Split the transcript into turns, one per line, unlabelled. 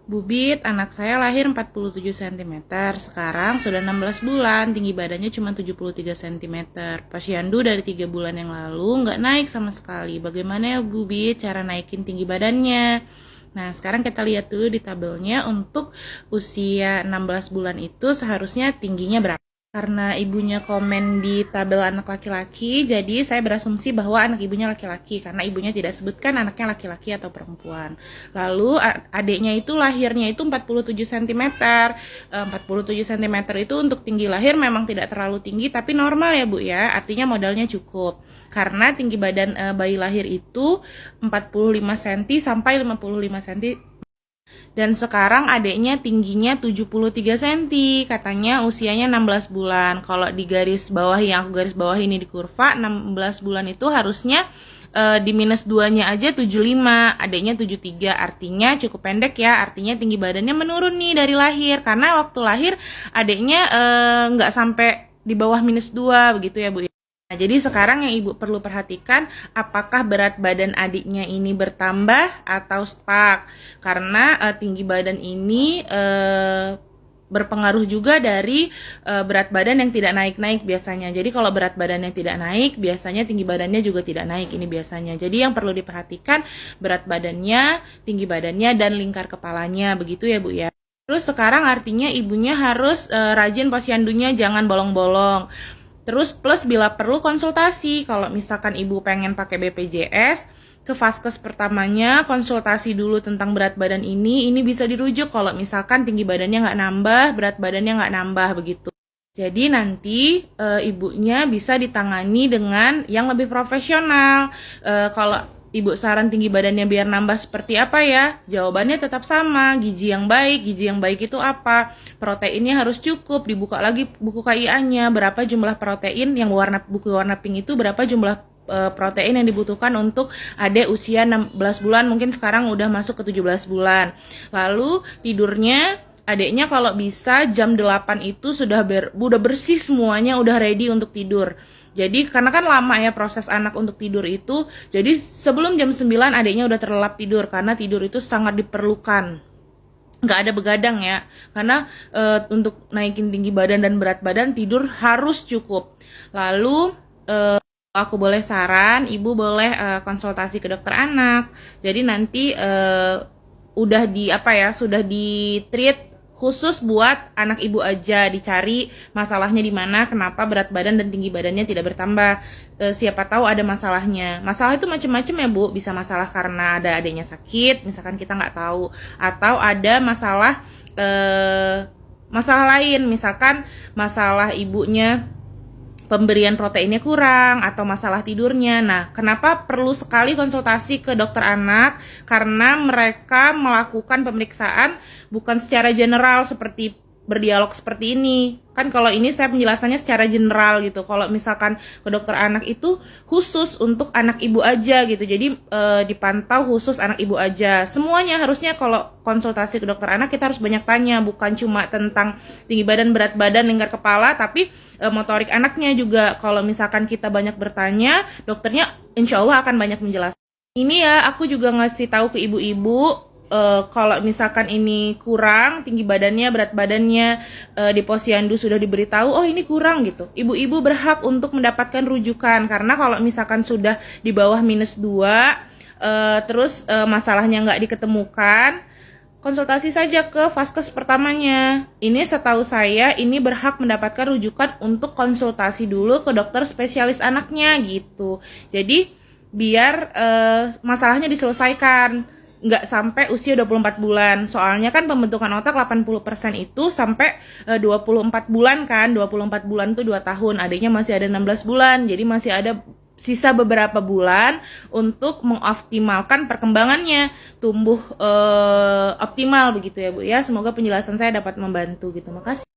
Bubit, anak saya lahir 47 cm, sekarang sudah 16 bulan, tinggi badannya cuma 73 cm. Posyandu dari 3 bulan yang lalu nggak naik sama sekali. Bagaimana ya Bubit cara naikin tinggi badannya? Nah, sekarang kita lihat dulu di tabelnya untuk usia 16 bulan itu seharusnya tingginya berapa. Karena ibunya komen di tabel anak laki-laki, jadi saya berasumsi bahwa anak ibunya laki-laki karena ibunya tidak sebutkan anaknya laki-laki atau perempuan. Lalu adiknya itu lahirnya itu 47 cm. 47 cm itu untuk tinggi lahir memang tidak terlalu tinggi tapi normal ya Bu ya. Artinya modalnya cukup. Karena tinggi badan bayi lahir itu 45 cm sampai 55 cm. Dan sekarang adiknya tingginya 73 cm, katanya usianya 16 bulan. Kalau di garis bawah yang aku garis bawah ini di kurva, 16 bulan itu harusnya di minus 2-nya aja 75, adiknya 73, artinya cukup pendek ya, artinya tinggi badannya menurun nih dari lahir. Karena waktu lahir adiknya nggak sampai di bawah minus 2, begitu ya Bu. Nah, jadi sekarang yang Ibu perlu perhatikan apakah berat badan adiknya ini bertambah atau stuck. Karena tinggi badan ini berpengaruh juga dari berat badan yang tidak naik-naik biasanya. Jadi kalau berat badan yang tidak naik, biasanya tinggi badannya juga tidak naik ini biasanya. Jadi yang perlu diperhatikan berat badannya, tinggi badannya, dan lingkar kepalanya. Begitu ya Bu ya. Terus sekarang artinya ibunya harus rajin posyandunya, jangan bolong-bolong. Terus plus bila perlu konsultasi, kalau misalkan ibu pengen pakai BPJS, ke vaskes pertamanya konsultasi dulu tentang berat badan ini bisa dirujuk kalau misalkan tinggi badannya nggak nambah, berat badannya nggak nambah begitu. Jadi nanti ibunya bisa ditangani dengan yang lebih profesional. Kalau Ibu saran tinggi badannya biar nambah seperti apa ya? Jawabannya tetap sama, gizi yang baik. Gizi yang baik itu apa? Proteinnya harus cukup, dibuka lagi buku KIA-nya, berapa jumlah protein yang buku warna pink itu, berapa jumlah protein yang dibutuhkan untuk adik usia 16 bulan, mungkin sekarang udah masuk ke 17 bulan. Lalu tidurnya adiknya kalau bisa jam 8 itu sudah bersih semuanya, udah ready untuk tidur. Jadi karena kan lama ya proses anak untuk tidur itu, jadi sebelum jam 9 adiknya udah terlelap tidur karena tidur itu sangat diperlukan. Nggak ada begadang ya, karena untuk naikin tinggi badan dan berat badan tidur harus cukup. Lalu aku boleh saran, ibu boleh konsultasi ke dokter anak. Jadi nanti udah sudah di treat khusus buat anak ibu aja, dicari masalahnya di mana, kenapa berat badan dan tinggi badannya tidak bertambah. Siapa tahu ada masalahnya. Masalah itu macam-macam ya Bu, bisa masalah karena ada adiknya sakit, misalkan kita nggak tahu, atau ada masalah lain, misalkan masalah ibunya pemberian proteinnya kurang atau masalah tidurnya. Nah, kenapa perlu sekali konsultasi ke dokter anak? Karena mereka melakukan pemeriksaan bukan secara general seperti berdialog seperti ini. Kan kalau ini saya penjelasannya secara general gitu. Kalau misalkan ke dokter anak itu khusus untuk anak ibu aja gitu. Jadi dipantau khusus anak ibu aja. Semuanya harusnya kalau konsultasi ke dokter anak kita harus banyak tanya, bukan cuma tentang tinggi badan, berat badan, lingkar kepala, tapi motorik anaknya juga. Kalau misalkan kita banyak bertanya, dokternya insya Allah akan banyak menjelaskan. Ini ya, aku juga ngasih tahu ke ibu-ibu kalau misalkan ini kurang tinggi badannya, berat badannya, di posyandu sudah diberitahu oh ini kurang gitu, ibu-ibu berhak untuk mendapatkan rujukan. Karena kalau misalkan sudah di bawah minus 2 terus masalahnya nggak diketemukan, konsultasi saja ke vaskes pertamanya. Ini setahu saya ini berhak mendapatkan rujukan untuk konsultasi dulu ke dokter spesialis anaknya gitu. Jadi biar masalahnya diselesaikan, nggak sampai usia 24 bulan. Soalnya kan pembentukan otak 80% itu sampai 24 bulan kan. 24 bulan itu 2 tahun. Adiknya masih ada 16 bulan. Jadi masih ada sisa beberapa bulan untuk mengoptimalkan perkembangannya, tumbuh optimal begitu ya Bu ya. Semoga penjelasan saya dapat membantu gitu. Makasih.